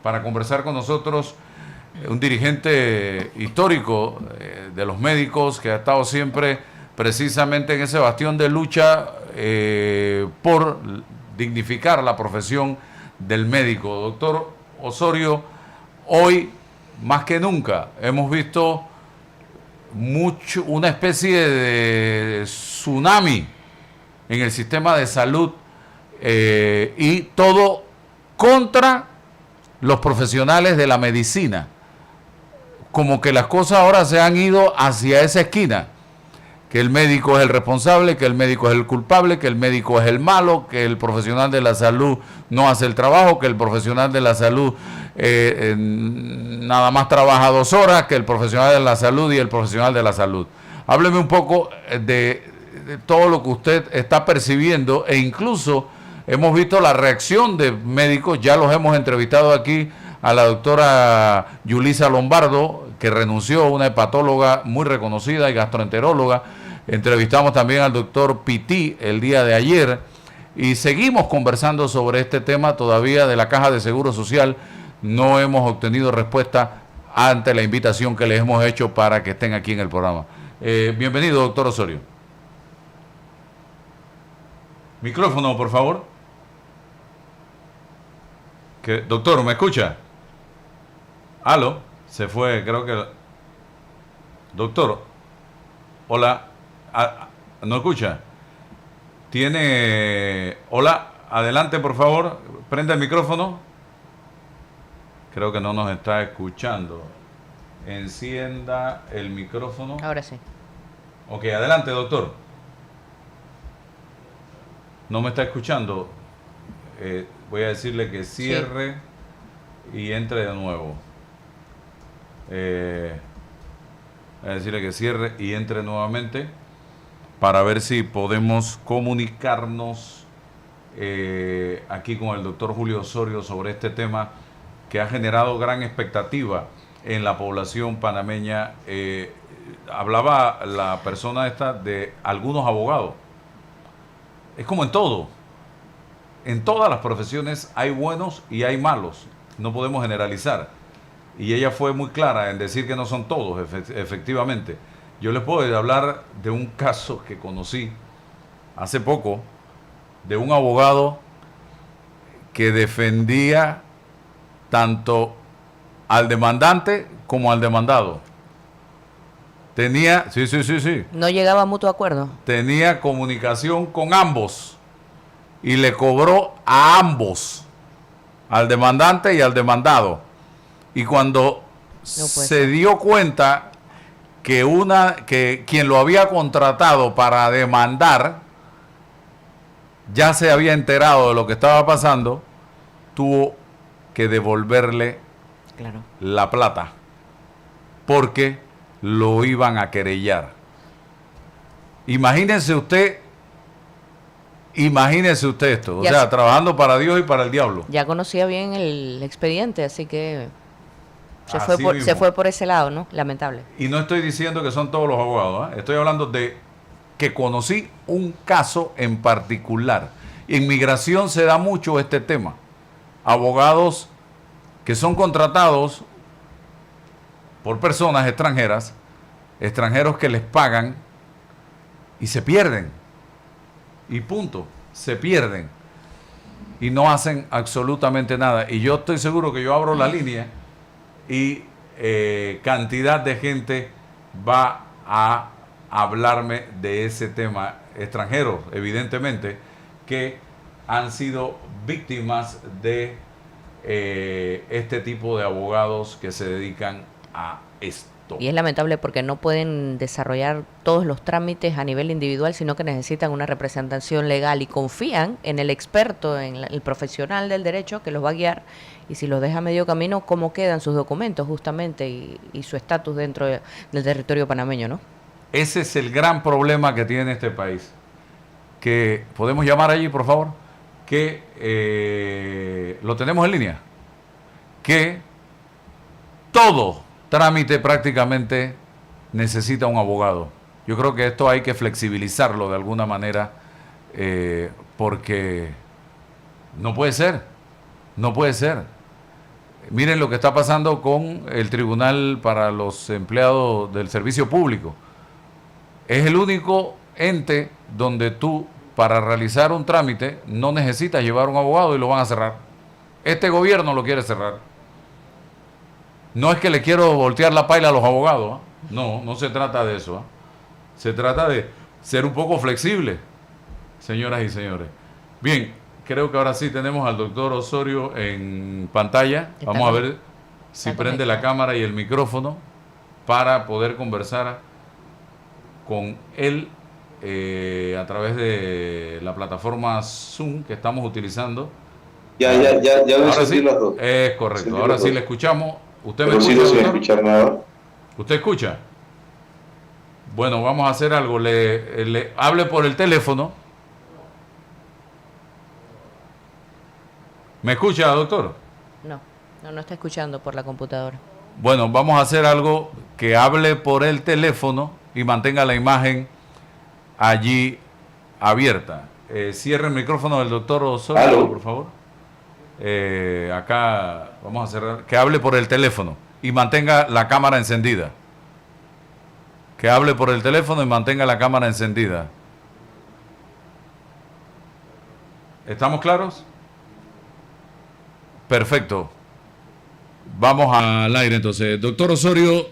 para conversar con nosotros un dirigente histórico de los médicos que ha estado siempre precisamente en ese bastión de lucha por dignificar la profesión del médico. Doctor Osorio, hoy más que nunca hemos visto una especie de tsunami en el sistema de salud y todo contra los profesionales de la medicina. Como que las cosas ahora se han ido hacia esa esquina, que el médico es el responsable, que el médico es el culpable, que el médico es el malo, que el profesional de la salud no hace el trabajo, que el profesional de la salud nada más trabaja 2 horas, que el profesional de la salud y el profesional de la salud. Hábleme un poco de todo lo que usted está percibiendo, e incluso hemos visto la reacción de médicos, ya los hemos entrevistado aquí, a la doctora Yulisa Lombardo, que renunció, una hepatóloga muy reconocida y gastroenteróloga. Entrevistamos también al doctor Pití el día de ayer y seguimos conversando sobre este tema todavía de la Caja de Seguro Social. No hemos obtenido respuesta ante la invitación que les hemos hecho para que estén aquí en el programa. Bienvenido, doctor Osorio. Micrófono, por favor. Doctor, ¿me escucha? ¿Aló? Se fue, creo que... Doctor, hola, ¿no escucha? Tiene... Hola, adelante por favor, prenda el micrófono. Creo que no nos está escuchando. Encienda el micrófono. Ahora sí. Ok, adelante, doctor. No me está escuchando. Voy a decirle que cierre y entre de nuevo. Voy a decirle que cierre y entre nuevamente para ver si podemos comunicarnos aquí con el doctor Julio Osorio sobre este tema que ha generado gran expectativa en la población panameña. Hablaba la persona esta de algunos abogados. Es como en todo. En todas las profesiones hay buenos y hay malos. No podemos generalizar. Y ella fue muy clara en decir que no son todos, efectivamente. Yo les puedo hablar de un caso que conocí hace poco, de un abogado que defendía tanto al demandante como al demandado. Tenía, sí. No llegaba a mutuo acuerdo. Tenía comunicación con ambos y le cobró a ambos, al demandante y al demandado. Y cuando se dio cuenta que quien lo había contratado para demandar ya se había enterado de lo que estaba pasando, tuvo que devolverle la plata porque lo iban a querellar. Imagínense usted esto, o sea, trabajando para Dios y para el diablo. Ya conocía bien el expediente, así que se fue por ese lado, ¿no? Lamentable. Y no estoy diciendo que son todos los abogados, ¿eh? Estoy hablando de que conocí un caso en particular. En migración se da mucho este tema. Abogados que son contratados por personas extranjeras, extranjeros que les pagan y se pierden. Y punto, se pierden. Y no hacen absolutamente nada. Y yo estoy seguro que yo abro la línea y cantidad de gente va a hablarme de ese tema. Extranjeros, evidentemente, que han sido víctimas de este tipo de abogados que se dedican a esto. Y es lamentable porque no pueden desarrollar todos los trámites a nivel individual, sino que necesitan una representación legal y confían en el experto, en el profesional del derecho que los va a guiar, y si los deja a medio camino, cómo quedan sus documentos justamente y su estatus dentro del territorio panameño, ¿no? Ese es el gran problema que tiene este país. Que podemos llamar allí, por favor, que lo tenemos en línea, que todo trámite prácticamente necesita un abogado. Yo creo que esto hay que flexibilizarlo de alguna manera, porque no puede ser. Miren lo que está pasando con el Tribunal para los Empleados del Servicio Público. Es el único ente donde tú, para realizar un trámite, no necesitas llevar un abogado y lo van a cerrar. Este gobierno lo quiere cerrar. No es que le quiero voltear la paila a los abogados, ¿eh? No, no se trata de eso, ¿eh? Se trata de ser un poco flexible, señoras y señores. Bien, creo que ahora sí tenemos al doctor Osorio en pantalla. Vamos a ver si prende la cámara y el micrófono para poder conversar con él a través de la plataforma Zoom que estamos utilizando. Ya ahora sí, las dos. Es correcto, ahora sí le escuchamos. ¿Usted me escucha, doctor? Escuchar nada. ¿Usted escucha? Bueno, vamos a hacer algo. Le hable por el teléfono. ¿Me escucha, doctor? No está escuchando por la computadora. Bueno, vamos a hacer algo, que hable por el teléfono y mantenga la imagen allí abierta. Cierre el micrófono del doctor Osorio, por favor. Acá vamos a cerrar. Que hable por el teléfono y mantenga la cámara encendida. Que hable por el teléfono y mantenga la cámara encendida. ¿Estamos claros? Perfecto. Vamos al aire entonces. Doctor Osorio,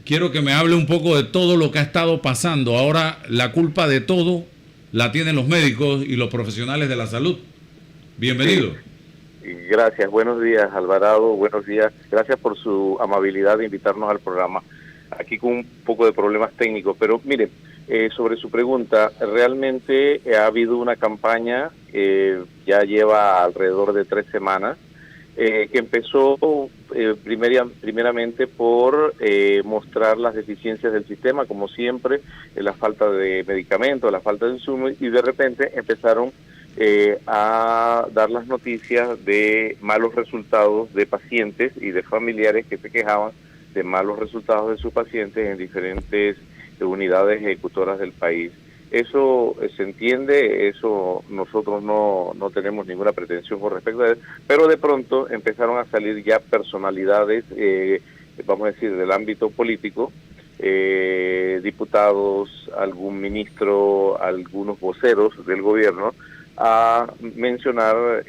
quiero que me hable un poco de todo lo que ha estado pasando. Ahora la culpa de todo la tienen los médicos y los profesionales de la salud. Bienvenido. Sí. Gracias, buenos días Alvarado, buenos días. Gracias por su amabilidad de invitarnos al programa. Aquí con un poco de problemas técnicos, pero mire, sobre su pregunta, realmente ha habido una campaña, ya lleva alrededor de 3 semanas, que empezó primeramente por mostrar las deficiencias del sistema, como siempre, la falta de medicamentos, la falta de insumos, y de repente empezaron a dar las noticias de malos resultados de pacientes y de familiares que se quejaban de malos resultados de sus pacientes en diferentes unidades ejecutoras del país. Eso se entiende, eso nosotros no tenemos ninguna pretensión con respecto a eso, pero de pronto empezaron a salir ya personalidades, vamos a decir, del ámbito político, diputados, algún ministro, algunos voceros del gobierno, a mencionar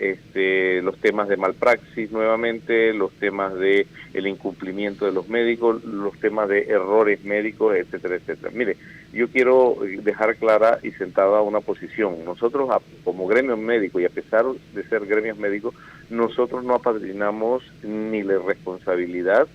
los temas de malpraxis nuevamente, los temas de el incumplimiento de los médicos, los temas de errores médicos, etcétera, etcétera. Mire, yo quiero dejar clara y sentada una posición. Nosotros, como gremio médico, y a pesar de ser gremios médicos, nosotros no apadrinamos ni la irresponsabilidad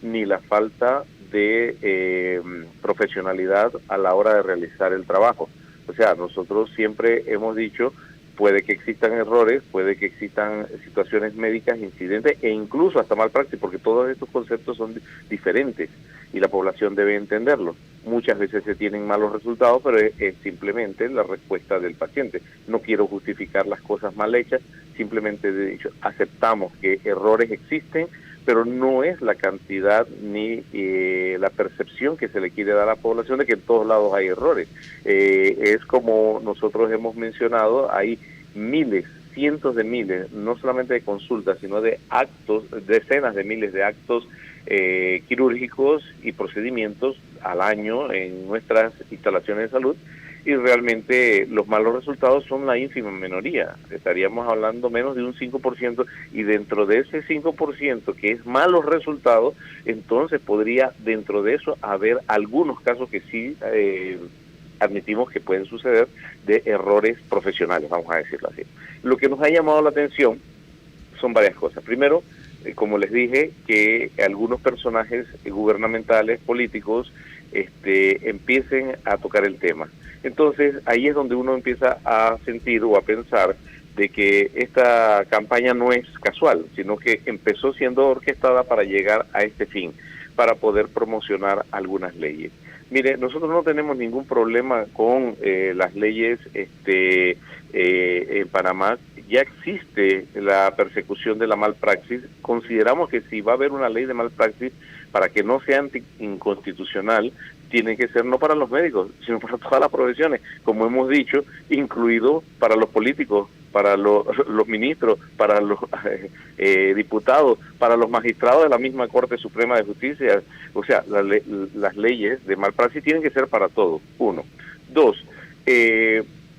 ni la falta de profesionalidad a la hora de realizar el trabajo. O sea, nosotros siempre hemos dicho, puede que existan errores, puede que existan situaciones médicas, incidentes e incluso hasta malpraxis, porque todos estos conceptos son diferentes y la población debe entenderlo. Muchas veces se tienen malos resultados, pero es simplemente la respuesta del paciente. No quiero justificar las cosas mal hechas, simplemente he dicho, aceptamos que errores existen, pero no es la cantidad ni la percepción que se le quiere dar a la población de que en todos lados hay errores. Es como nosotros hemos mencionado, hay miles, cientos de miles, no solamente de consultas, sino de actos, decenas de miles de actos quirúrgicos y procedimientos al año en nuestras instalaciones de salud, y realmente los malos resultados son la ínfima minoría. Estaríamos hablando menos de un 5%, y dentro de ese 5% que es malos resultados, entonces podría dentro de eso haber algunos casos que sí admitimos que pueden suceder de errores profesionales, vamos a decirlo así. Lo que nos ha llamado la atención son varias cosas. Primero, como les dije, que algunos personajes gubernamentales, políticos, empiecen a tocar el tema. Entonces, ahí es donde uno empieza a sentir o a pensar de que esta campaña no es casual, sino que empezó siendo orquestada para llegar a este fin, para poder promocionar algunas leyes. Mire, nosotros no tenemos ningún problema con las leyes en Panamá. Ya existe la persecución de la malpraxis. Consideramos que si va a haber una ley de malpraxis, para que no sea inconstitucional, tiene que ser no para los médicos, sino para todas las profesiones, como hemos dicho, incluido para los políticos, para los ministros, para los diputados, para los magistrados de la misma Corte Suprema de Justicia. O sea, las leyes de malpraxis tienen que ser para todos, uno. Dos,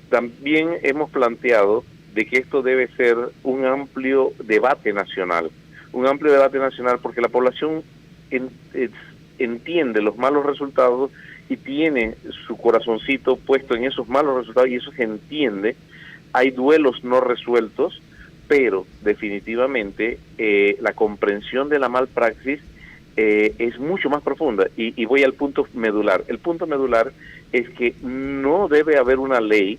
también hemos planteado de que esto debe ser un amplio debate nacional, porque la población entiende los malos resultados y tiene su corazoncito puesto en esos malos resultados, y eso se entiende. Hay duelos no resueltos, pero definitivamente la comprensión de la malpraxis es mucho más profunda, y voy al punto medular. El punto medular es que no debe haber una ley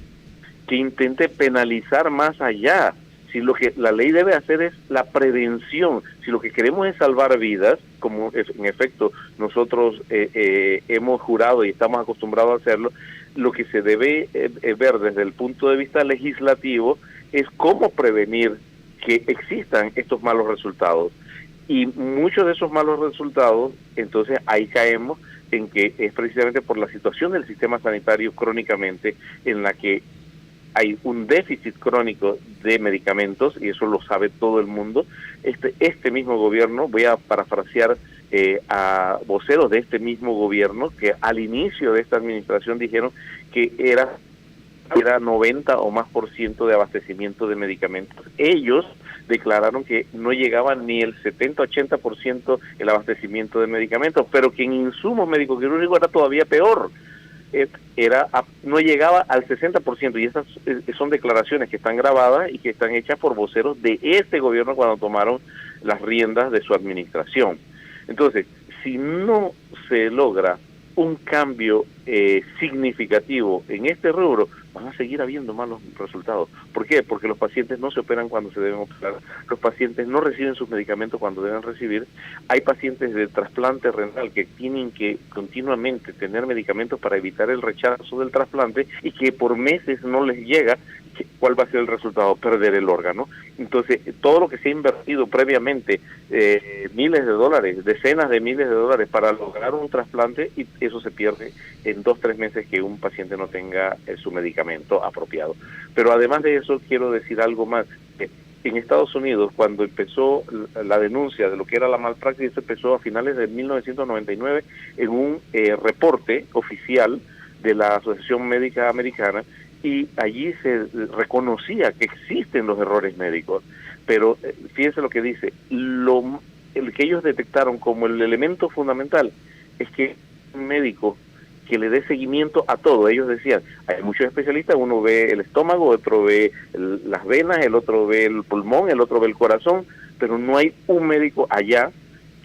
que intente penalizar más allá. Si lo que la ley debe hacer es la prevención, si lo que queremos es salvar vidas, como en efecto nosotros hemos jurado y estamos acostumbrados a hacerlo, lo que se debe ver desde el punto de vista legislativo es cómo prevenir que existan estos malos resultados. Y muchos de esos malos resultados, entonces ahí caemos en que es precisamente por la situación del sistema sanitario crónicamente, en la que hay un déficit crónico de medicamentos, y eso lo sabe todo el mundo. Este mismo gobierno, voy a parafrasear a voceros de este mismo gobierno, que al inicio de esta administración dijeron que era 90 o más % de abastecimiento de medicamentos. Ellos declararon que no llegaba ni el 70-80% el abastecimiento de medicamentos, pero que en insumos médico-quirúrgicos era todavía peor. No llegaba al 60%, y esas son declaraciones que están grabadas y que están hechas por voceros de este gobierno cuando tomaron las riendas de su administración. Entonces, si no se logra un cambio significativo en este rubro, van a seguir habiendo malos resultados. ¿Por qué? Porque los pacientes no se operan cuando se deben operar, los pacientes no reciben sus medicamentos cuando deben recibir. Hay pacientes de trasplante renal que tienen que continuamente tener medicamentos para evitar el rechazo del trasplante, y que por meses no les llega. ¿Cuál va a ser el resultado? Perder el órgano. Entonces, todo lo que se ha invertido previamente, miles de dólares, decenas de miles de dólares para lograr un trasplante, y eso se pierde en 2-3 meses que un paciente no tenga su medicamento apropiado. Pero además de eso, quiero decir algo más. En Estados Unidos, cuando empezó la denuncia de lo que era la malpraxis, se empezó a finales de 1999 en un reporte oficial de la Asociación Médica Americana, y allí se reconocía que existen los errores médicos. Pero fíjense lo que dice, el que ellos detectaron como el elemento fundamental es que un médico que le dé seguimiento a todo. Ellos decían, hay muchos especialistas, uno ve el estómago, otro ve las venas, el otro ve el pulmón, el otro ve el corazón, pero no hay un médico allá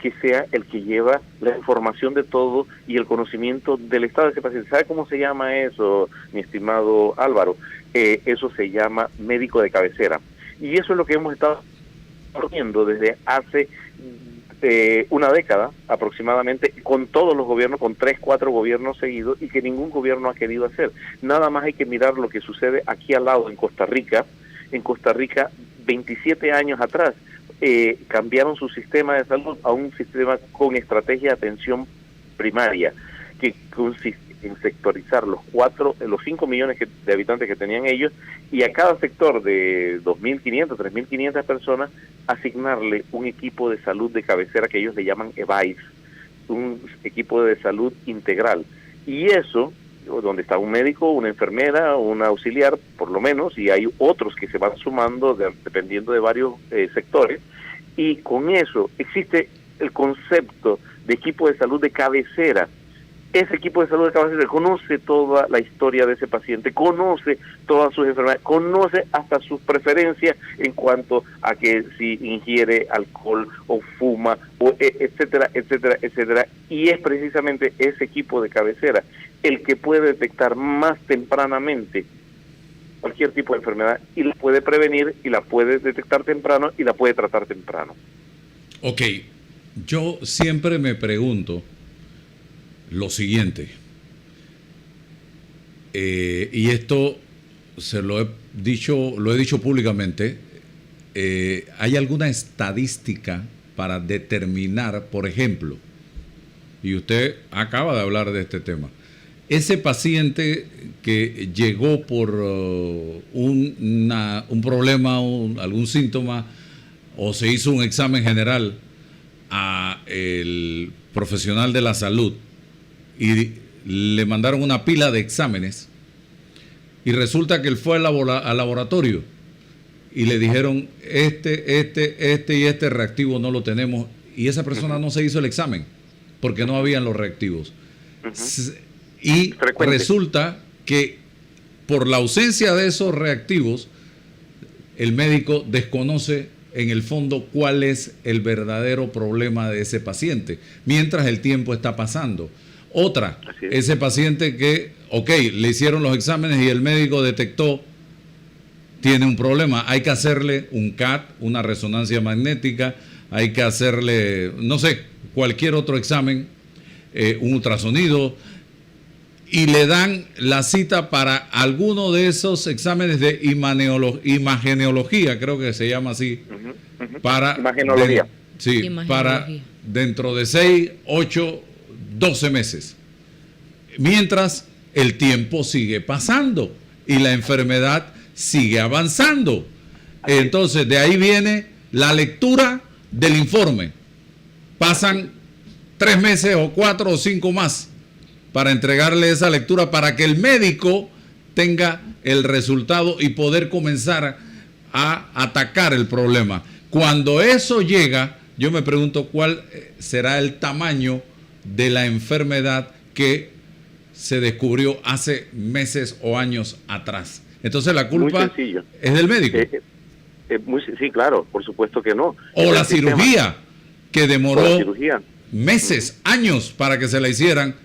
que sea el que lleva la información de todo y el conocimiento del estado de ese paciente. ¿Sabe cómo se llama eso, mi estimado Álvaro? Eso se llama médico de cabecera. Y eso es lo que hemos estado viendo desde hace una década aproximadamente, con todos los gobiernos, con 3-4 gobiernos seguidos, y que ningún gobierno ha querido hacer. Nada más hay que mirar lo que sucede aquí al lado, en Costa Rica. En Costa Rica, 27 años atrás, cambiaron su sistema de salud a un sistema con estrategia de atención primaria, que consiste en sectorizar los 5 millones de habitantes que tenían ellos, y a cada sector de 2.500, 3.500 personas, asignarle un equipo de salud de cabecera que ellos le llaman EVAIS, un equipo de salud integral. Y eso, donde está un médico, una enfermera, un auxiliar, por lo menos, y hay otros que se van sumando dependiendo de varios sectores, y con eso existe el concepto de equipo de salud de cabecera. Ese equipo de salud de cabecera conoce toda la historia de ese paciente, conoce todas sus enfermedades, conoce hasta sus preferencias en cuanto a que si ingiere alcohol o fuma, o etcétera, etcétera, etcétera. Y es precisamente ese equipo de cabecera el que puede detectar más tempranamente cualquier tipo de enfermedad, y la puede prevenir, y la puede detectar temprano, y la puede tratar temprano. Ok, yo siempre me pregunto lo siguiente, y esto se lo he dicho públicamente. ¿Hay alguna estadística para determinar, por ejemplo, y usted acaba de hablar de este tema, ese paciente que llegó por un problema, algún síntoma, o se hizo un examen general a el profesional de la salud y le mandaron una pila de exámenes y resulta que él fue al laboratorio y le dijeron este y este reactivo no lo tenemos, y esa persona no se hizo el examen porque no habían los reactivos. Y resulta que por la ausencia de esos reactivos, el médico desconoce en el fondo cuál es el verdadero problema de ese paciente, mientras el tiempo está pasando. Otra, ese paciente que, le hicieron los exámenes y el médico detectó, tiene un problema, hay que hacerle un CAT, una resonancia magnética, hay que hacerle, no sé, cualquier otro examen, un ultrasonido, y le dan la cita para alguno de esos exámenes de imagenología, creo que se llama así, para imagenología. Para dentro de 6, 8, 12 meses. Mientras el tiempo sigue pasando y la enfermedad sigue avanzando. Entonces, de ahí viene la lectura del informe. Pasan 3 meses o 4 o 5 más para entregarle esa lectura para que el médico tenga el resultado y poder comenzar a atacar el problema. Cuando eso llega, yo me pregunto cuál será el tamaño de la enfermedad que se descubrió hace meses o años atrás. Entonces la culpa es del médico. Sí, claro, por supuesto que no. O la cirugía, que demoró meses, años para que se la hicieran.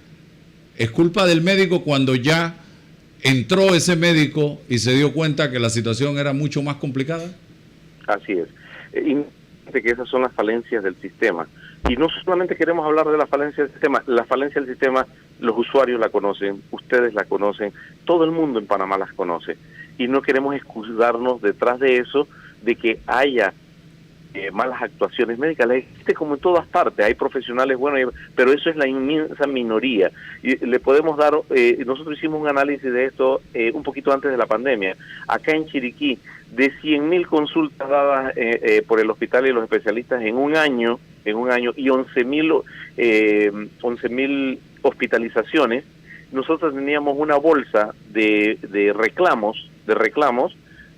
Es culpa del médico cuando ya entró ese médico y se dio cuenta que la situación era mucho más complicada. Así es. Que esas son las falencias del sistema. Y no solamente queremos hablar de la falencia del sistema, la falencia del sistema, los usuarios la conocen, ustedes la conocen, todo el mundo en Panamá las conoce. Y no queremos excusarnos detrás de eso, de que haya malas actuaciones médicas. Existe como en todas partes, hay profesionales buenos, pero eso es la inmensa minoría. Y le podemos dar, nosotros hicimos un análisis de esto un poquito antes de la pandemia. Acá en Chiriquí, de 100.000 consultas dadas por el hospital y los especialistas en un año y 11.000 hospitalizaciones, nosotros teníamos una bolsa de reclamos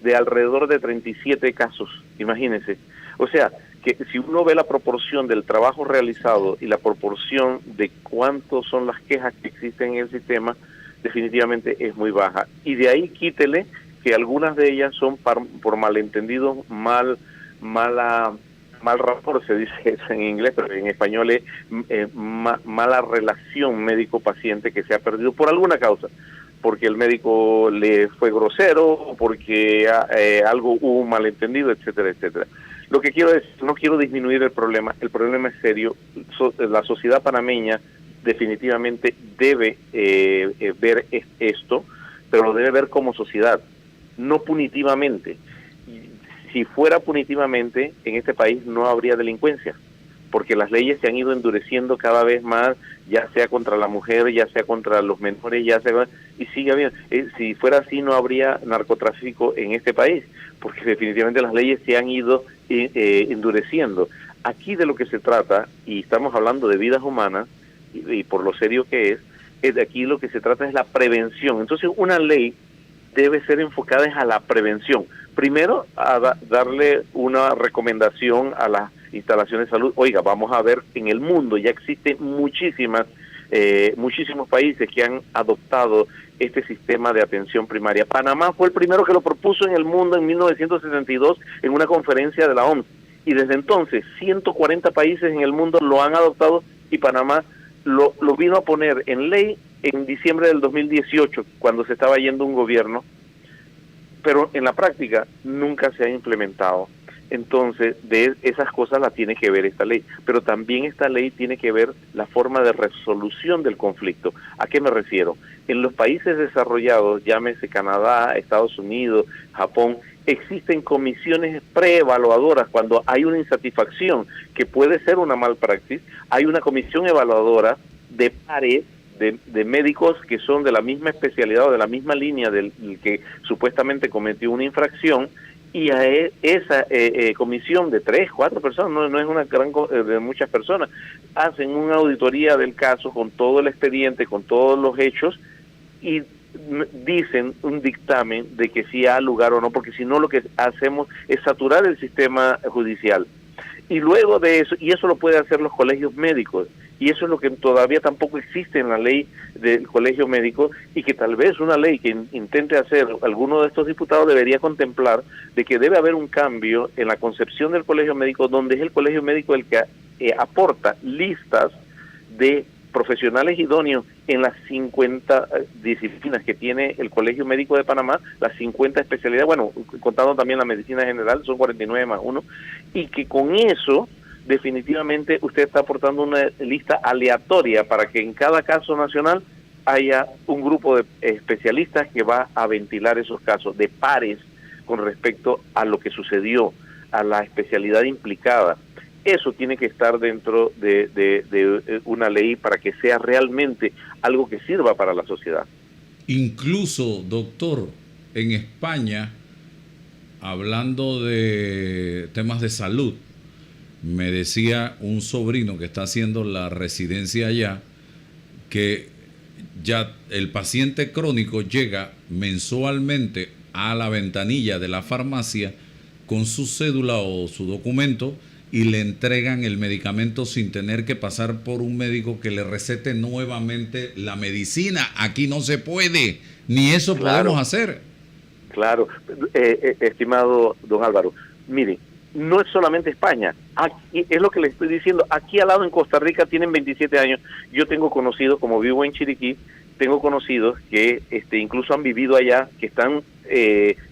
de alrededor de 37 casos, imagínense. O sea, que si uno ve la proporción del trabajo realizado y la proporción de cuántos son las quejas que existen en el sistema, definitivamente es muy baja. Y de ahí quítele que algunas de ellas son por malentendidos, mal rapport, se dice eso en inglés, pero en español es mala relación médico-paciente que se ha perdido por alguna causa. Porque el médico le fue grosero, porque hubo un malentendido, etcétera, etcétera. Lo que quiero decir, no quiero disminuir el problema es serio. La sociedad panameña definitivamente debe ver esto, pero lo debe ver como sociedad, no punitivamente. Si fuera punitivamente, en este país no habría delincuencia, porque las leyes se han ido endureciendo cada vez más, ya sea contra la mujer, ya sea contra los menores, y sigue habiendo. Si fuera así, no habría narcotráfico en este país, porque definitivamente las leyes se han ido endureciendo. Aquí de lo que se trata, y estamos hablando de vidas humanas, y por lo serio que es de aquí lo que se trata es la prevención. Entonces, una ley debe ser enfocada a la prevención. Primero, a darle una recomendación a las instalaciones de salud. Oiga, vamos a ver, en el mundo ya existen muchísimos países que han adoptado este sistema de atención primaria. Panamá fue el primero que lo propuso en el mundo en 1962 en una conferencia de la OMS. Y desde entonces, 140 países en el mundo lo han adoptado y Panamá lo vino a poner en ley en diciembre del 2018, cuando se estaba yendo un gobierno, pero en la práctica nunca se ha implementado. Entonces, de esas cosas las tiene que ver esta ley, pero también esta ley tiene que ver la forma de resolución del conflicto. ¿A qué me refiero? En los países desarrollados, llámese Canadá, Estados Unidos, Japón, existen comisiones preevaluadoras. Cuando hay una insatisfacción que puede ser una malpraxis, hay una comisión evaluadora de pares de médicos que son de la misma especialidad o de la misma línea del que supuestamente cometió una infracción, y a esa comisión de 3, 4 personas, no es una gran de muchas personas, hacen una auditoría del caso con todo el expediente, con todos los hechos, y dicen un dictamen de que si ha lugar o no, porque si no lo que hacemos es saturar el sistema judicial. Y luego de eso, y eso lo pueden hacer los colegios médicos, y eso es lo que todavía tampoco existe en la ley del colegio médico, y que tal vez una ley que intente hacer alguno de estos diputados debería contemplar de que debe haber un cambio en la concepción del colegio médico, donde es el colegio médico el que aporta listas de profesionales idóneos en las 50 disciplinas que tiene el Colegio Médico de Panamá, las 50 especialidades, bueno, contando también la medicina general, son 49 más 1, y que con eso definitivamente usted está aportando una lista aleatoria para que en cada caso nacional haya un grupo de especialistas que va a ventilar esos casos de pares con respecto a lo que sucedió, a la especialidad implicada. Eso tiene que estar dentro de una ley para que sea realmente algo que sirva para la sociedad. Incluso, doctor, en España, hablando de temas de salud, me decía un sobrino que está haciendo la residencia allá, que ya el paciente crónico llega mensualmente a la ventanilla de la farmacia con su cédula o su documento, y le entregan el medicamento sin tener que pasar por un médico que le recete nuevamente la medicina. Aquí no se puede, ni eso podemos hacer. Claro, estimado don Álvaro, mire, no es solamente España, aquí, es lo que le estoy diciendo, aquí al lado en Costa Rica tienen 27 años, yo tengo conocidos, como vivo en Chiriquí, tengo conocidos que incluso han vivido allá, que están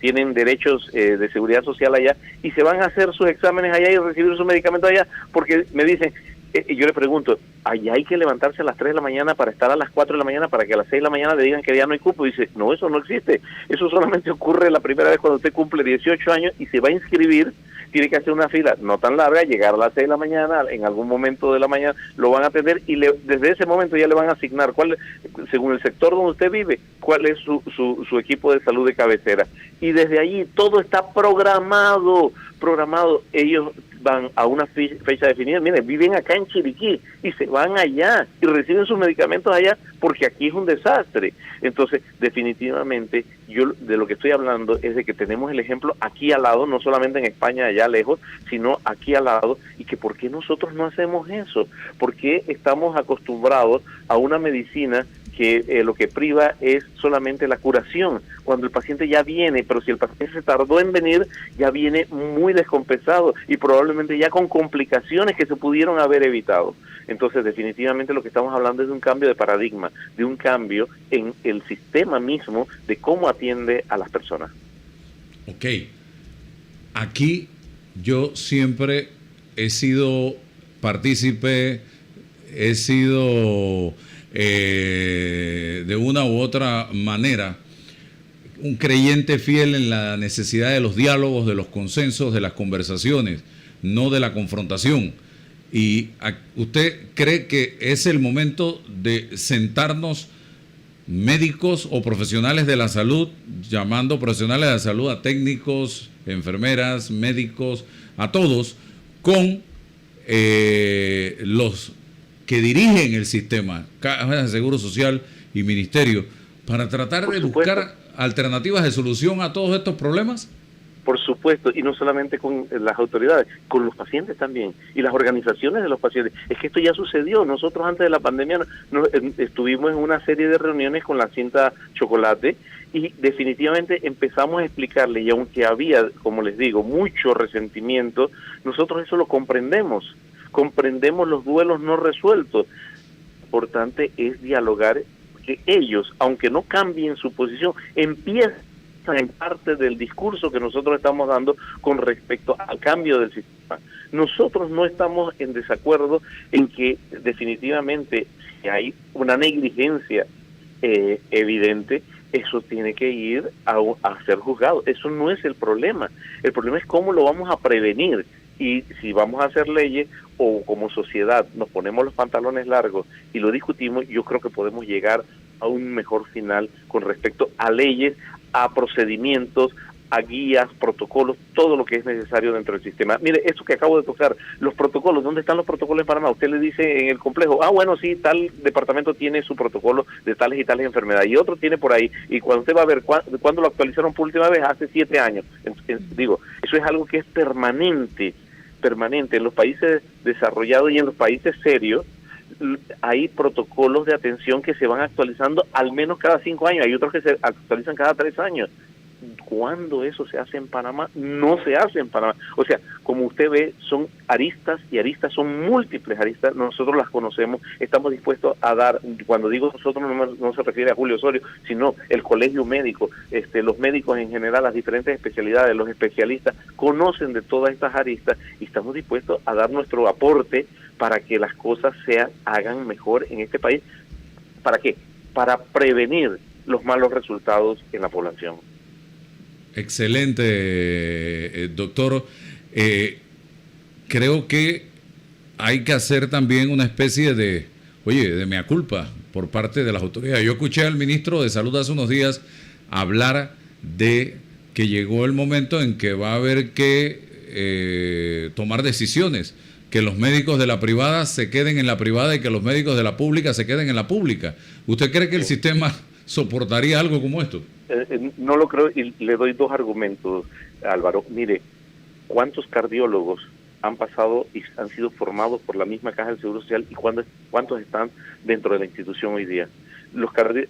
tienen derechos de seguridad social allá, y se van a hacer sus exámenes allá y recibir sus medicamentos allá, porque me dicen, yo le pregunto, allá hay que levantarse a las 3 de la mañana para estar a las 4 de la mañana para que a las 6 de la mañana le digan que ya no hay cupo. Y dice, no, eso no existe, eso solamente ocurre la primera vez cuando usted cumple 18 años y se va a inscribir. Tiene que hacer una fila no tan larga, llegar a las 6 de la mañana, en algún momento de la mañana lo van a atender, y desde ese momento ya le van a asignar, según el sector donde usted vive, cuál es su equipo de salud de cabecera. Y desde allí todo está programado. Ellos van a una fecha definida. Miren, viven acá en Chiriquí y se van allá y reciben sus medicamentos allá, porque aquí es un desastre. Entonces, definitivamente, yo de lo que estoy hablando es de que tenemos el ejemplo aquí al lado, no solamente en España, allá lejos, sino aquí al lado, y que ¿por qué nosotros no hacemos eso? ¿Por qué estamos acostumbrados a una medicina que lo que priva es solamente la curación, cuando el paciente ya viene, pero si el paciente se tardó en venir, ya viene muy descompensado y probablemente ya con complicaciones que se pudieron haber evitado? Entonces, definitivamente lo que estamos hablando es de un cambio de paradigma, de un cambio en el sistema mismo de cómo atiende a las personas. Ok. Aquí yo siempre he sido partícipe, he sido de una u otra manera un creyente fiel en la necesidad de los diálogos, de los consensos, de las conversaciones, no de la confrontación. ¿Y usted cree que es el momento de sentarnos médicos o profesionales de la salud, llamando profesionales de la salud a técnicos, enfermeras, médicos, a todos, con los que dirigen el sistema, Caja de Seguro Social y Ministerio, para tratar de buscar alternativas de solución a todos estos problemas? Por supuesto, y no solamente con las autoridades, con los pacientes también, y las organizaciones de los pacientes. Es que esto ya sucedió. Nosotros antes de la pandemia estuvimos en una serie de reuniones con la cinta chocolate, y definitivamente empezamos a explicarle, y aunque había, como les digo, mucho resentimiento, nosotros eso lo comprendemos los duelos no resueltos. Lo importante es dialogar, que ellos, aunque no cambien su posición, empiezan en parte del discurso que nosotros estamos dando con respecto al cambio del sistema. Nosotros no estamos en desacuerdo en que definitivamente si hay una negligencia evidente, eso tiene que ir a ser juzgado. Eso no es el problema. El problema es cómo lo vamos a prevenir. Y si vamos a hacer leyes o como sociedad nos ponemos los pantalones largos y lo discutimos, yo creo que podemos llegar a un mejor final con respecto a leyes, a procedimientos, a guías, protocolos, todo lo que es necesario dentro del sistema. Mire, eso que acabo de tocar, los protocolos, ¿dónde están los protocolos en Panamá? Usted le dice en el complejo, bueno, sí, tal departamento tiene su protocolo de tales y tales enfermedades, y otro tiene por ahí, y cuando usted va a ver cuándo lo actualizaron por última vez, hace 7 años. Digo, eso es algo que es permanente en los países desarrollados y en los países serios. Hay protocolos de atención que se van actualizando al menos cada 5 años, hay otros que se actualizan cada 3 años. Cuando eso se hace en Panamá, no se hace en Panamá. O sea, como usted ve, son aristas y aristas, son múltiples aristas, nosotros las conocemos, estamos dispuestos a dar, cuando digo nosotros no se refiere a Julio Osorio, sino el colegio médico, los médicos en general, las diferentes especialidades, los especialistas conocen de todas estas aristas y estamos dispuestos a dar nuestro aporte para que las cosas se hagan mejor en este país. ¿Para qué? Para prevenir los malos resultados en la población. Excelente, doctor. Creo que hay que hacer también una especie de mea culpa por parte de las autoridades. Yo escuché al ministro de Salud hace unos días hablar de que llegó el momento en que va a haber que tomar decisiones, que los médicos de la privada se queden en la privada y que los médicos de la pública se queden en la pública. ¿Usted cree que el sistema soportaría algo como esto? No lo creo y le doy 2 argumentos, Álvaro. Mire, ¿cuántos cardiólogos han pasado y han sido formados por la misma Caja del Seguro Social y cuántos están dentro de la institución hoy día?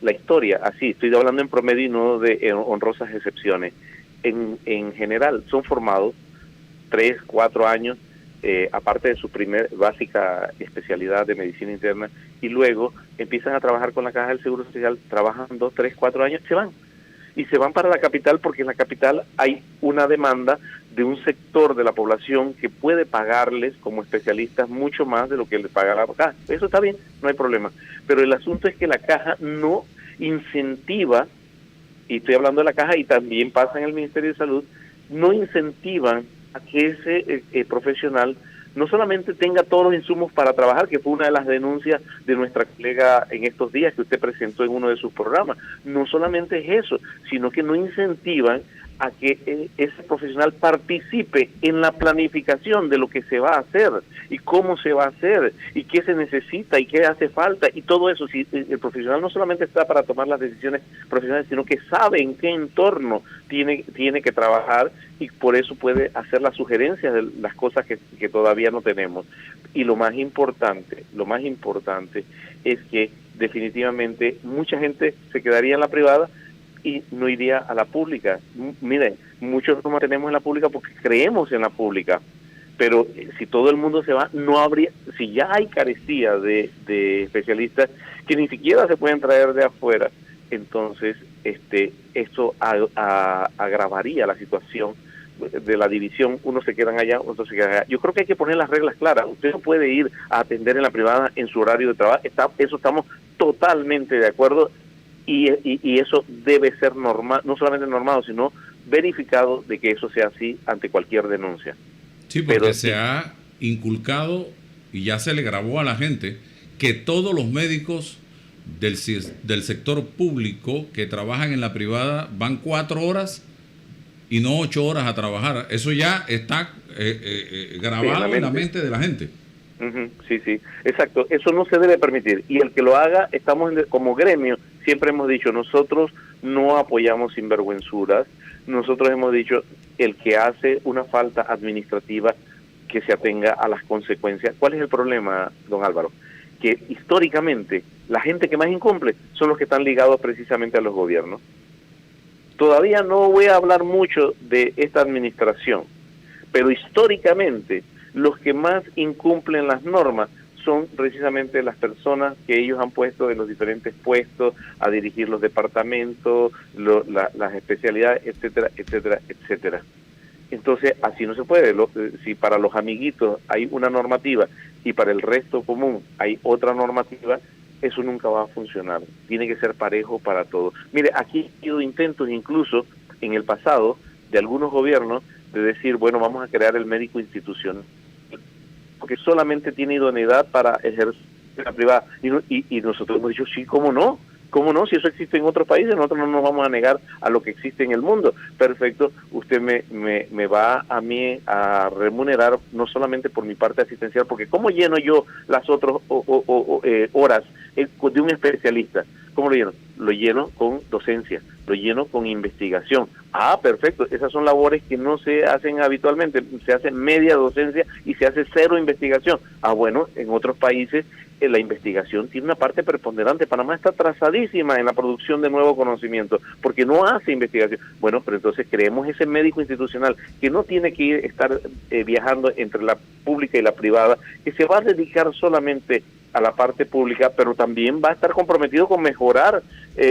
La historia, así, estoy hablando en promedio y no de honrosas excepciones. En general son formados 3, 4 años, aparte de su básica especialidad de medicina interna, y luego empiezan a trabajar con la Caja del Seguro Social, trabajan 2, 3, 4 años, y se van para la capital porque en la capital hay una demanda de un sector de la población que puede pagarles como especialistas mucho más de lo que les paga la Caja. Eso está bien, no hay problema. Pero el asunto es que la Caja no incentiva, y estoy hablando de la Caja y también pasa en el Ministerio de Salud, no incentivan a que ese profesional no solamente tenga todos los insumos para trabajar, que fue una de las denuncias de nuestra colega en estos días que usted presentó en uno de sus programas, no solamente es eso, sino que no incentivan a que ese profesional participe en la planificación de lo que se va a hacer y cómo se va a hacer y qué se necesita y qué hace falta y todo eso. Si el profesional no solamente está para tomar las decisiones profesionales, sino que sabe en qué entorno tiene que trabajar y por eso puede hacer las sugerencias de las cosas que todavía no tenemos. Y lo más importante es que definitivamente mucha gente se quedaría en la privada y no iría a la pública. Miren, muchos nos mantenemos en la pública porque creemos en la pública, pero si todo el mundo se va, no habría, si ya hay carecía de especialistas que ni siquiera se pueden traer de afuera, entonces eso agravaría la situación de la división, unos se quedan allá, otros se quedan allá. Yo creo que hay que poner las reglas claras. Usted no puede ir a atender en la privada en su horario de trabajo, eso estamos totalmente de acuerdo. Y eso debe ser normal, no solamente normado, sino verificado de que eso sea así ante cualquier denuncia. Sí, porque se ha inculcado y ya se le grabó a la gente que todos los médicos del sector público que trabajan en la privada van 4 horas y no 8 horas a trabajar. Eso ya está grabado en la mente de la gente. Sí, exacto. Eso no se debe permitir. Y el que lo haga, como gremio, siempre hemos dicho, nosotros no apoyamos sinvergüenzuras. Nosotros hemos dicho, el que hace una falta administrativa, que se atenga a las consecuencias. ¿Cuál es el problema, don Álvaro? Que históricamente la gente que más incumple son los que están ligados precisamente a los gobiernos. Todavía no voy a hablar mucho de esta administración, pero históricamente los que más incumplen las normas son precisamente las personas que ellos han puesto en los diferentes puestos a dirigir los departamentos, las especialidades, etcétera, etcétera, etcétera. Entonces, así no se puede. Si para los amiguitos hay una normativa y para el resto común hay otra normativa, eso nunca va a funcionar. Tiene que ser parejo para todos. Mire, aquí ha habido intentos incluso en el pasado de algunos gobiernos de decir, bueno, vamos a crear el médico institucional, porque solamente tiene idoneidad para ejercer la privada. Y nosotros hemos dicho, sí, ¿cómo no? ¿Cómo no? Si eso existe en otros países, nosotros no nos vamos a negar a lo que existe en el mundo. Perfecto, usted me va a mí a remunerar no solamente por mi parte asistencial, porque ¿cómo lleno yo las otras horas de un especialista? ¿Cómo lo lleno? Lo lleno con docencia, lo lleno con investigación. Ah, perfecto, esas son labores que no se hacen habitualmente, se hace media docencia y se hace cero investigación. Ah, bueno, en otros países la investigación tiene una parte preponderante. Panamá está atrasadísima en la producción de nuevo conocimiento, porque no hace investigación. Bueno, pero entonces creemos ese médico institucional que no tiene que estar viajando entre la pública y la privada, que se va a dedicar solamente a la parte pública, pero también va a estar comprometido con mejorar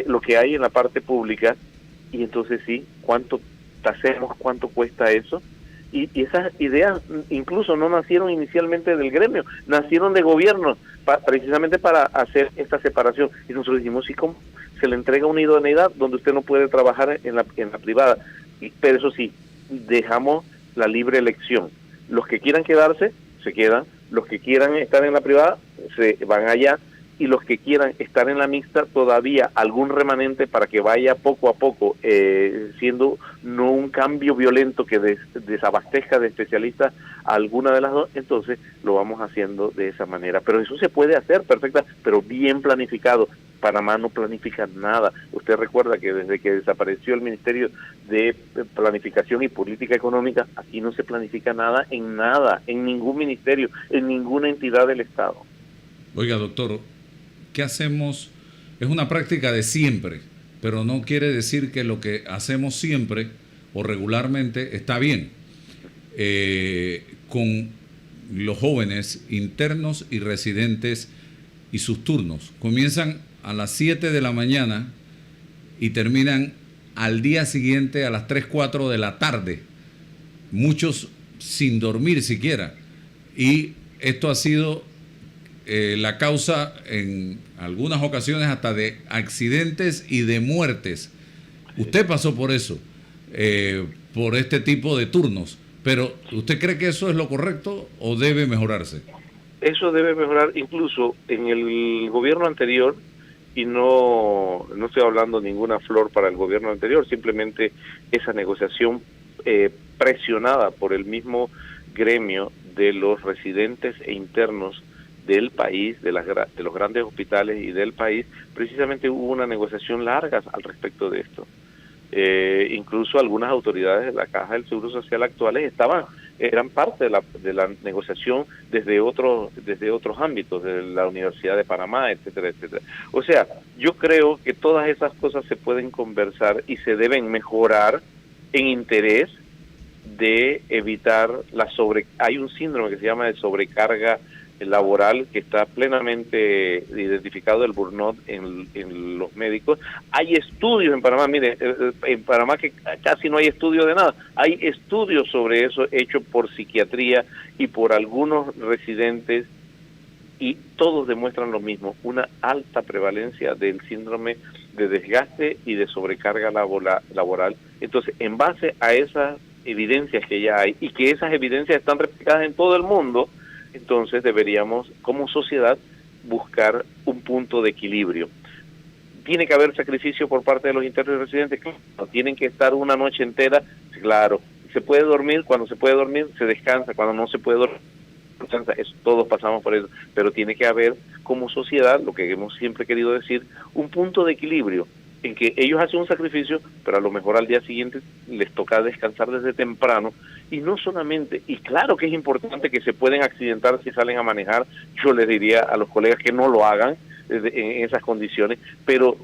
lo que hay en la parte pública. Y entonces sí, ¿cuánto hacemos? ¿Cuánto cuesta eso? Y esas ideas incluso no nacieron inicialmente del gremio, nacieron de gobierno, precisamente para hacer esta separación. Y nosotros dijimos, sí, ¿cómo? Se le entrega una idoneidad donde usted no puede trabajar en la privada. Pero eso sí, dejamos la libre elección. Los que quieran quedarse, se quedan. Los que quieran estar en la privada, se van allá. Y los que quieran estar en la mixta, todavía algún remanente para que vaya poco a poco, siendo no un cambio violento que desabastezca de especialistas a alguna de las dos, entonces lo vamos haciendo de esa manera. Pero eso se puede hacer perfecta, pero bien planificado. Panamá no planifica nada. Usted recuerda que desde que desapareció el Ministerio de Planificación y Política Económica, aquí no se planifica nada, en ningún ministerio, en ninguna entidad del Estado. Oiga, doctor, ¿qué hacemos? Es una práctica de siempre, pero no quiere decir que lo que hacemos siempre o regularmente está bien. Con los jóvenes internos y residentes y sus turnos. Comienzan a las 7 de la mañana y terminan al día siguiente a las 3, 4 de la tarde. Muchos sin dormir siquiera. Y esto ha sido la causa en algunas ocasiones hasta de accidentes y de muertes. Usted pasó por eso, por este tipo de turnos, pero ¿usted cree que eso es lo correcto o debe mejorarse? Eso debe mejorar. Incluso en el gobierno anterior, y no estoy hablando ninguna flor para el gobierno anterior, simplemente esa negociación presionada por el mismo gremio de los residentes e internos del país, de los grandes hospitales y del país, precisamente hubo una negociación larga al respecto de esto. Incluso algunas autoridades de la Caja del Seguro Social actuales eran parte de la negociación desde otros ámbitos, de la Universidad de Panamá, etcétera, etcétera. O sea, yo creo que todas esas cosas se pueden conversar y se deben mejorar en interés de evitar hay un síndrome que se llama de sobrecarga laboral que está plenamente identificado el burnout en los médicos. Hay estudios en Panamá, mire, en Panamá que casi no hay estudios de nada, hay estudios sobre eso hechos por psiquiatría y por algunos residentes y todos demuestran lo mismo, una alta prevalencia del síndrome de desgaste y de sobrecarga laboral. Entonces, en base a esas evidencias que ya hay y que esas evidencias están replicadas en todo el mundo, entonces deberíamos como sociedad buscar un punto de equilibrio. ¿Tiene que haber sacrificio por parte de los internos y residentes? Claro. ¿Tienen que estar una noche entera? Claro. ¿Se puede dormir? Cuando se puede dormir, se descansa. Cuando no se puede dormir, descansa. Eso, todos pasamos por eso. Pero tiene que haber como sociedad, lo que hemos siempre querido decir, un punto de equilibrio en que ellos hacen un sacrificio, pero a lo mejor al día siguiente les toca descansar desde temprano, y no solamente, y claro que es importante que se pueden accidentar si salen a manejar, yo les diría a los colegas que no lo hagan en esas condiciones, pero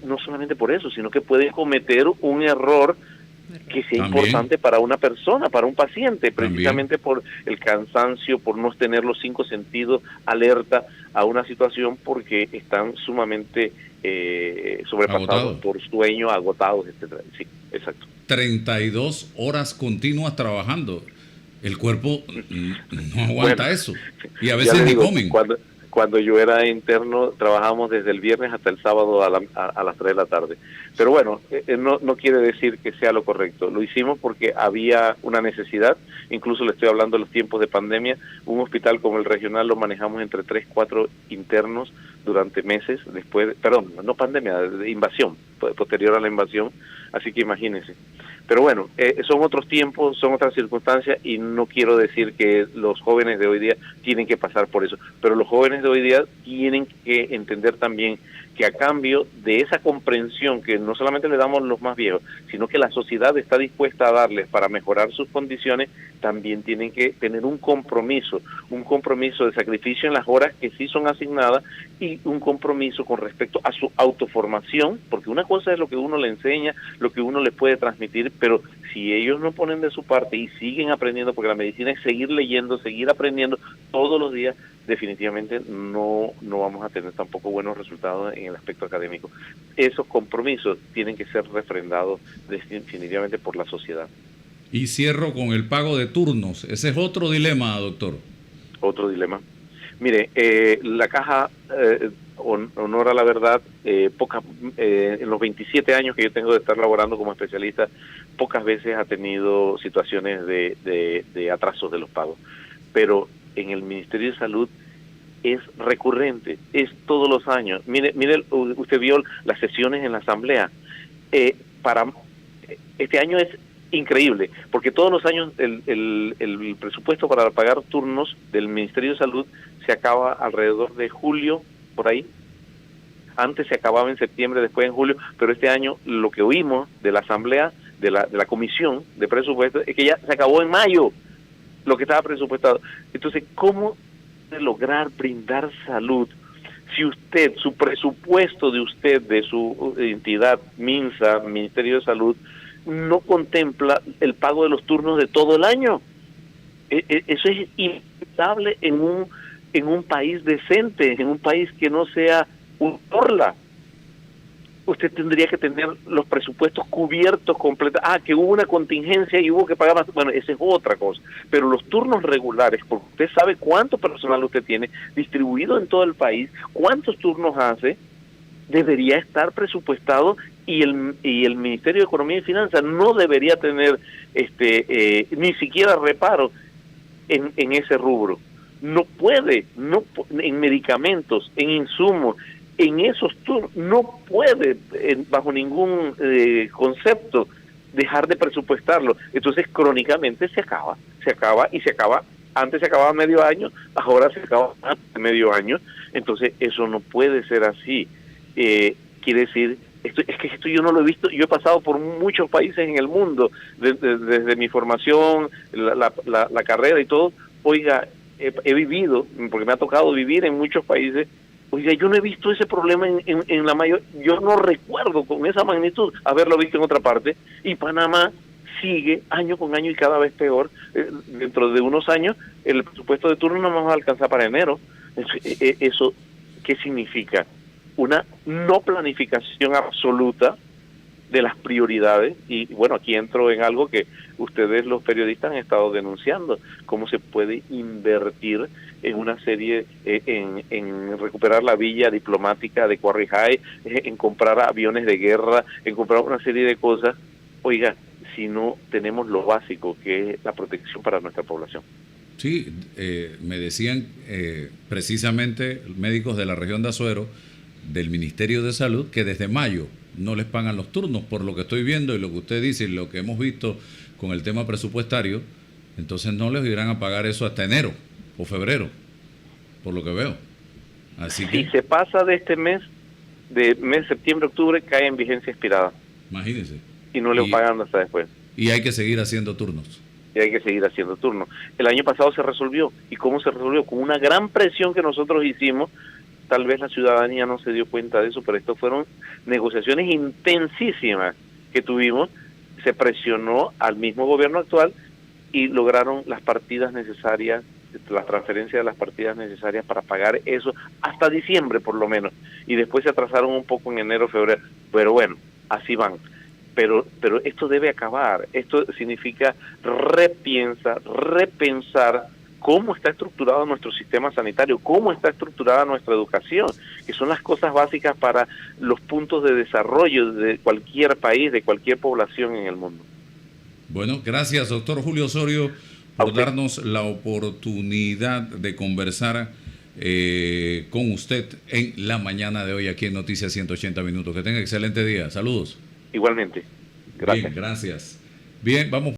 no solamente por eso, sino que pueden cometer un error que sea importante para una persona, para un paciente, precisamente por el cansancio, por no tener los 5 sentidos alerta a una situación, porque están sumamente sobrepasados por sueño, agotados, etcétera. Sí, exacto. 32 horas continuas trabajando. El cuerpo no aguanta eso. Y a veces ni comen. Cuando yo era interno, trabajábamos desde el viernes hasta el sábado a las 3 de la tarde. Pero bueno, no quiere decir que sea lo correcto. Lo hicimos porque había una necesidad, incluso le estoy hablando de los tiempos de pandemia. Un hospital como el regional lo manejamos entre 3, 4 internos durante meses, no pandemia, de invasión, posterior a la invasión, así que imagínense. Pero bueno, son otros tiempos, son otras circunstancias y no quiero decir que los jóvenes de hoy día tienen que pasar por eso, pero los jóvenes de hoy día tienen que entender también que a cambio de esa comprensión que no solamente le damos los más viejos, sino que la sociedad está dispuesta a darles para mejorar sus condiciones, también tienen que tener un compromiso de sacrificio en las horas que sí son asignadas y un compromiso con respecto a su autoformación, porque una cosa es lo que uno le enseña, lo que uno les puede transmitir, pero si ellos no ponen de su parte y siguen aprendiendo, porque la medicina es seguir leyendo, seguir aprendiendo todos los días, definitivamente no vamos a tener tampoco buenos resultados en el aspecto académico. Esos compromisos tienen que ser refrendados definitivamente por la sociedad. Y cierro con el pago de turnos. Ese es otro dilema, doctor. Otro dilema. Mire, la caja, honor a la verdad, en los 27 años que yo tengo de estar laborando como especialista, pocas veces ha tenido situaciones de atrasos de los pagos. Pero en el Ministerio de Salud es recurrente, es todos los años. Mire, usted vio las sesiones en la Asamblea. Para este año es increíble, porque todos los años el presupuesto para pagar turnos del Ministerio de Salud se acaba alrededor de julio, por ahí. Antes se acababa en septiembre, después en julio, pero este año lo que oímos de la Asamblea, de la Comisión de Presupuestos, es que ya se acabó en mayo lo que estaba presupuestado. Entonces, ¿cómo lograr brindar salud si su presupuesto de su entidad, MINSA, Ministerio de Salud, no contempla el pago de los turnos de todo el año? Eso es inevitable en un país decente, en un país que no sea un orla. Usted tendría que tener los presupuestos cubiertos completos. Que hubo una contingencia y hubo que pagar más. Bueno, esa es otra cosa. Pero los turnos regulares, porque usted sabe cuánto personal usted tiene distribuido en todo el país, cuántos turnos hace, debería estar presupuestado y el Ministerio de Economía y Finanzas no debería tener ni siquiera reparo en ese rubro. No puede, en medicamentos, en insumos, en esos turnos, no puede bajo ningún concepto dejar de presupuestarlo. Entonces crónicamente se acaba. Antes se acababa medio año, ahora se acaba más de medio año. Entonces eso no puede ser así. Quiere decir, esto yo no lo he visto. Yo he pasado por muchos países en el mundo desde mi formación, la carrera y todo. Oiga, he vivido, porque me ha tocado vivir en muchos países. Oiga, yo no he visto ese problema en la mayor. Yo no recuerdo con esa magnitud haberlo visto en otra parte. Y Panamá sigue año con año y cada vez peor. Dentro de unos años el presupuesto de turno no va a alcanzar para enero. ¿Eso qué significa? Una no planificación absoluta de las prioridades. Y bueno, aquí entro en algo que ustedes los periodistas han estado denunciando: cómo se puede invertir en una serie, en recuperar la villa diplomática de Quarry High, en comprar aviones de guerra, en comprar una serie de cosas. Oiga, si no tenemos lo básico, que es la protección para nuestra población. Sí, me decían precisamente médicos de la región de Azuero, del Ministerio de Salud, que desde mayo no les pagan los turnos, por lo que estoy viendo y lo que usted dice y lo que hemos visto con el tema presupuestario. Entonces no les irán a pagar eso hasta enero o febrero, por lo que veo. Así que si se pasa de este mes, de septiembre, octubre, cae en vigencia expirada. Imagínense. Y no le pagan hasta después. Y hay que seguir haciendo turnos. El año pasado se resolvió. ¿Y cómo se resolvió? Con una gran presión que nosotros hicimos. Tal vez la ciudadanía no se dio cuenta de eso, pero esto fueron negociaciones intensísimas que tuvimos. Se presionó al mismo gobierno actual y lograron las partidas necesarias, la transferencia de las partidas necesarias para pagar eso hasta diciembre por lo menos. Y después se atrasaron un poco en enero, febrero. Pero bueno, así van. Pero esto debe acabar. Esto significa repensar cómo está estructurado nuestro sistema sanitario, cómo está estructurada nuestra educación, que son las cosas básicas para los puntos de desarrollo de cualquier país, de cualquier población en el mundo. Bueno, gracias, doctor Julio Osorio, por darnos la oportunidad de conversar con usted en la mañana de hoy aquí en Noticias 180 Minutos. Que tenga excelente día. Saludos. Igualmente. Gracias. Bien, gracias. Bien, vamos.